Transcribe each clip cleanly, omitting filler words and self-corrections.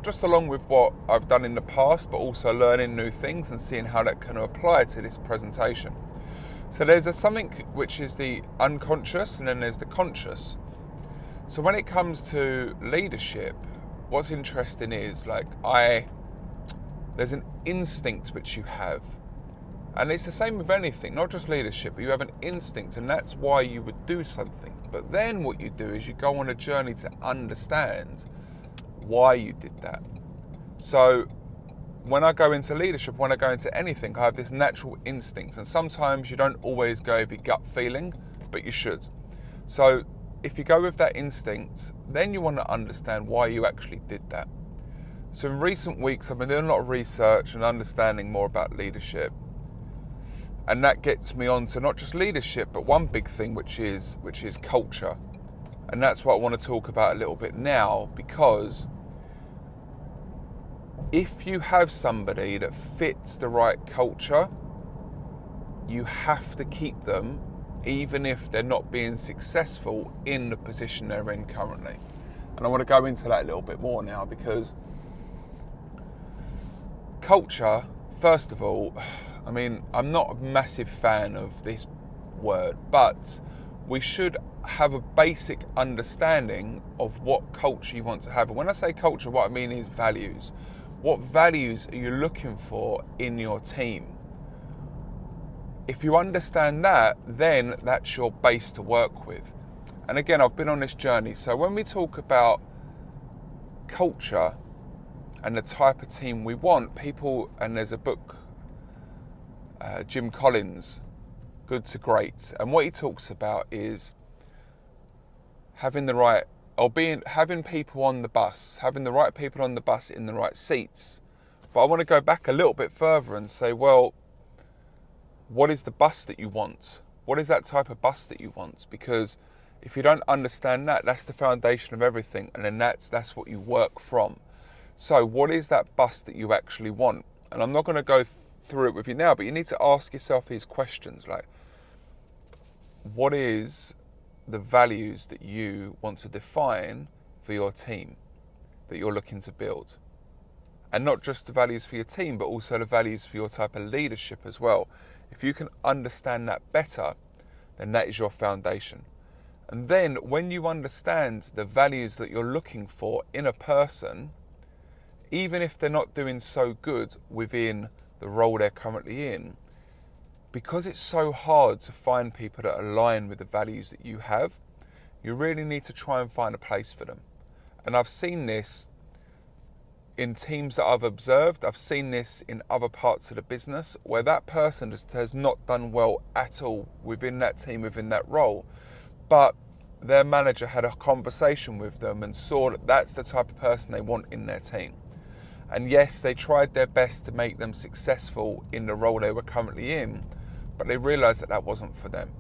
just along with what I've done in the past, but also learning new things and seeing how that can apply to this presentation. So there's something which is the unconscious, and then there's the conscious. So when it comes to leadership, what's interesting is there's an instinct which you have. And it's the same with anything, not just leadership, but you have an instinct, and that's why you would do something. But then what you do is you go on a journey to understand why you did that. So when I go into leadership, when I go into anything, I have this natural instinct. And sometimes you don't always go with your gut feeling, but you should. So if you go with that instinct, then you want to understand why you actually did that. So in recent weeks, I've been doing a lot of research and understanding more about leadership. And that gets me on to not just leadership, but one big thing, which is culture. And that's what I want to talk about a little bit now, because if you have somebody that fits the right culture, you have to keep them, even if they're not being successful in the position they're in currently. And I want to go into that a little bit more now, because culture, first of all, I mean, I'm not a massive fan of this word, but we should have a basic understanding of what culture you want to have. And when I say culture, what I mean is values. What values are you looking for in your team? If you understand that, then that's your base to work with. And again, I've been on this journey. So when we talk about culture and the type of team we want, and there's a book, Jim Collins, Good to Great, and what he talks about is having people on the bus, having the right people on the bus in the right seats. But I want to go back a little bit further and say, well, what is the bus that you want? What is that type of bus that you want? Because if you don't understand that, that's the foundation of everything, and then that's what you work from. So what is that bus that you actually want? And I'm not going to go through it with you now, but you need to ask yourself these questions, like, what is the values that you want to define for your team that you're looking to build? And not just the values for your team, but also the values for your type of leadership as well. If you can understand that better, then that is your foundation. And then when you understand the values that you're looking for in a person, even if they're not doing so good within the role they're currently in, because it's so hard to find people that align with the values that you have, you really need to try and find a place for them. And I've seen this in teams that I've observed. I've seen this in other parts of the business where that person just has not done well at all within that team, within that role. But their manager had a conversation with them and saw that that's the type of person they want in their team. And yes, they tried their best to make them successful in the role they were currently in, but they realized that that wasn't for them.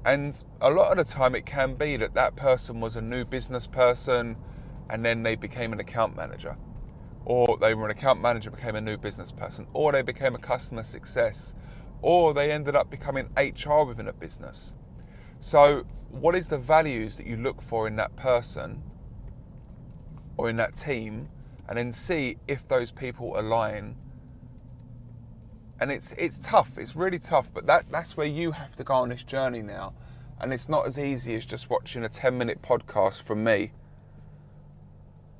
And a lot of the time it can be that that person was a new business person and then they became an account manager, or they were an account manager, became a new business person, or they became a customer success, or they ended up becoming HR within a business. So what is the values that you look for in that person or in that team, and then see if those people align? And it's tough, it's really tough, but that's where you have to go on this journey now. And it's not as easy as just watching a 10-minute podcast from me.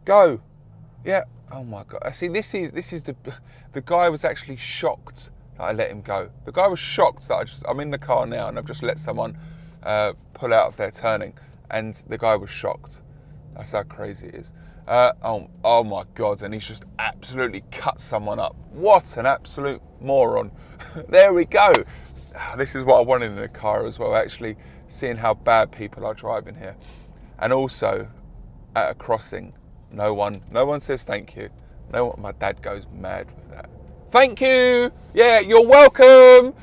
Go. Yeah. Oh my God. See, this is the guy was actually shocked that I let him go. The guy was shocked that I'm in the car now and I've just let someone pull out of their turning, and the guy was shocked. That's how crazy it is. Oh my God, and he's just absolutely cut someone up. What an absolute moron. There we go. This is what I wanted in a car as well, actually seeing how bad people are driving here. And also at a crossing, no one says thank you. My dad goes mad with that. Thank you. Yeah, you're welcome.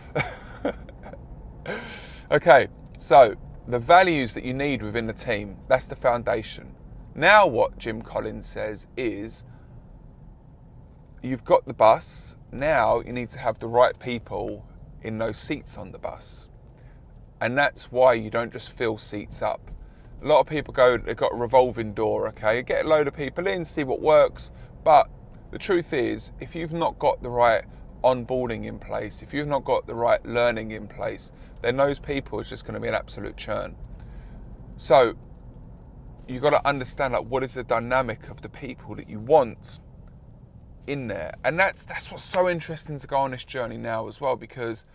Okay, so the values that you need within the team, that's the foundation. Now what Jim Collins says is, you've got the bus, now you need to have the right people in those seats on the bus. And that's why you don't just fill seats up. A lot of people go, they've got a revolving door, okay? Get a load of people in, see what works, But the truth is, if you've not got the right onboarding in place, if you've not got the right learning in place, then those people is just going to be an absolute churn. So you've got to understand, like, what is the dynamic of the people that you want in there. And that's what's so interesting to go on this journey now as well, because,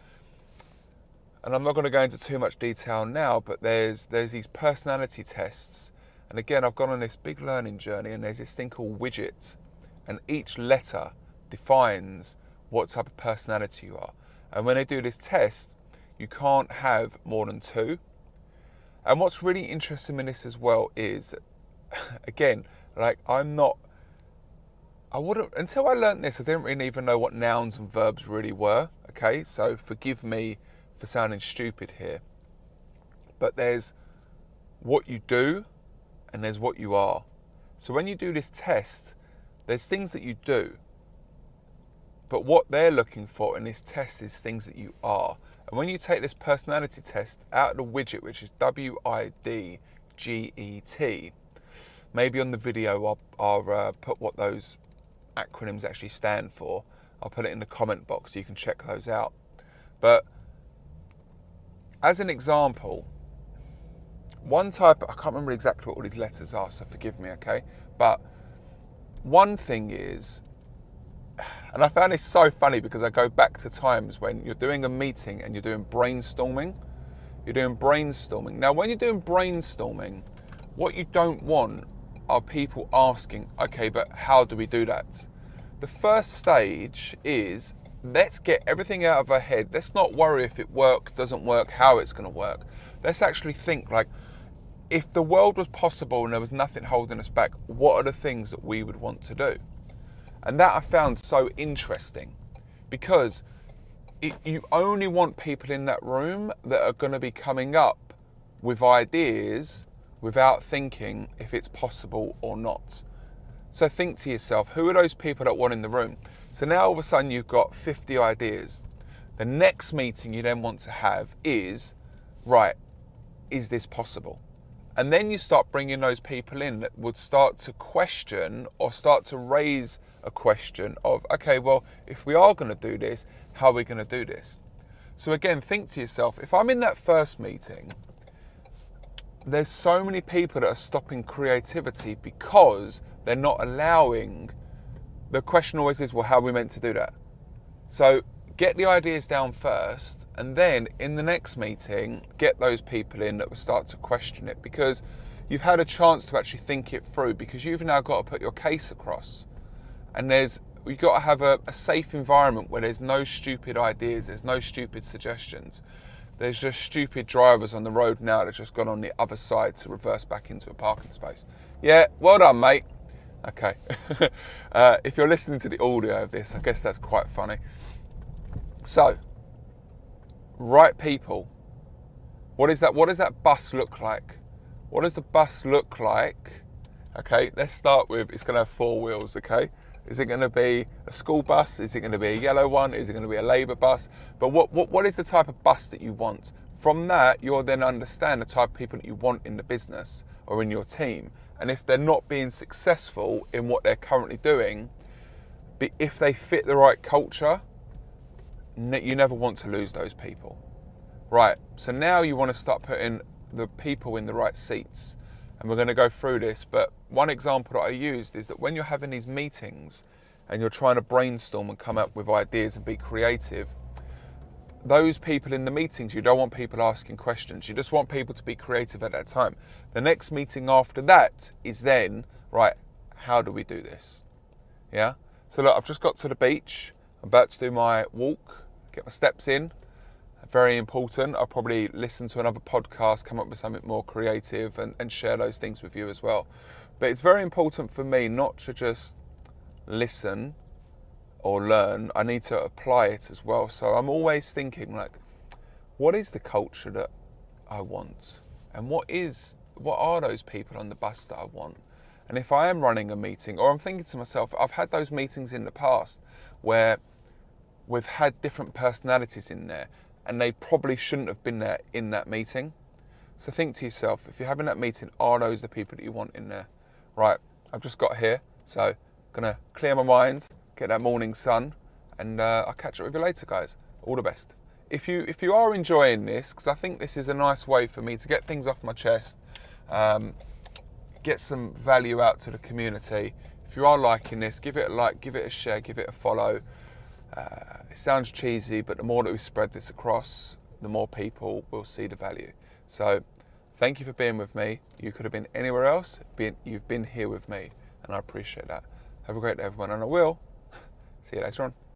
and I'm not going to go into too much detail now, but there's these personality tests. And again, I've gone on this big learning journey, and there's this thing called WIDGET, and each letter defines what type of personality you are. And when they do this test, you can't have more than 2. And what's really interesting in this as well is, again, like, until I learned this, I didn't really even know what nouns and verbs really were, okay? So forgive me for sounding stupid here. But there's what you do and there's what you are. So when you do this test, there's things that you do, but what they're looking for in this test is things that you are. And when you take this personality test out of the widget, which is WIDGET, maybe on the video I'll put what those acronyms actually stand for. I'll put it in the comment box so you can check those out. But as an example, one type, I can't remember exactly what all these letters are, so forgive me, okay? But one thing is, and I found this so funny because I go back to times when you're doing a meeting and you're doing brainstorming. You're doing brainstorming. Now, when you're doing brainstorming, what you don't want are people asking, okay, but how do we do that? The first stage is, let's get everything out of our head. Let's not worry if it works, doesn't work, how it's going to work. Let's actually think, like, if the world was possible and there was nothing holding us back, what are the things that we would want to do? And that I found so interesting, because you only want people in that room that are going to be coming up with ideas without thinking if it's possible or not. So think to yourself, who are those people that want in the room? So now all of a sudden you've got 50 ideas. The next meeting you then want to have is, right, is this possible? And then you start bringing those people in that would start to question or start to raise a question of, okay, well, if we are going to do this, how are we going to do this? So again, think to yourself, if I'm in that first meeting, there's so many people that are stopping creativity because they're not allowing, the question always is, well, how are we meant to do that? So get the ideas down first, and then in the next meeting, get those people in that will start to question it, because you've had a chance to actually think it through, because you've now got to put your case across. And you've got to have a safe environment where there's no stupid ideas, there's no stupid suggestions. There's just stupid drivers on the road now that just gone on the other side to reverse back into a parking space. Yeah, well done, mate. Okay. If you're listening to the audio of this, I guess that's quite funny. So, right people. What does that bus look like? What does the bus look like? Okay, let's start with, it's going to have 4 wheels, okay? Is it going to be a school bus? Is it going to be a yellow one? Is it going to be a Labour bus? But what is the type of bus that you want? From that, you'll then understand the type of people that you want in the business or in your team. And if they're not being successful in what they're currently doing, if they fit the right culture, you never want to lose those people. Right, so now you want to start putting the people in the right seats. And we're going to go through this, but one example that I used is that when you're having these meetings and you're trying to brainstorm and come up with ideas and be creative, those people in the meetings, you don't want people asking questions. You just want people to be creative at that time. The next meeting after that is then, right, how do we do this? Yeah? So look, I've just got to the beach. I'm about to do my walk, get my steps in. Very important. I'll probably listen to another podcast, come up with something more creative and share those things with you as well. But it's very important for me not to just listen or learn. I need to apply it as well. So I'm always thinking, like, what is the culture that I want? And what are those people on the bus that I want? And if I am running a meeting, or I'm thinking to myself, I've had those meetings in the past where we've had different personalities in there, and they probably shouldn't have been there in that meeting. So think to yourself, if you're having that meeting, are those the people that you want in there? Right, I've just got here, so Gonna clear my mind, get that morning sun, and I'll catch up with you later, guys. All the best. If you are enjoying this, because I think this is a nice way for me to get things off my chest, get some value out to the community. If you are liking this, give it a like, give it a share, give it a follow. It sounds cheesy, but the more that we spread this across, the more people will see the value. So thank you for being with me. You could have been anywhere else. You've been here with me, and I appreciate that. Have a great day, everyone, and I will see you later on.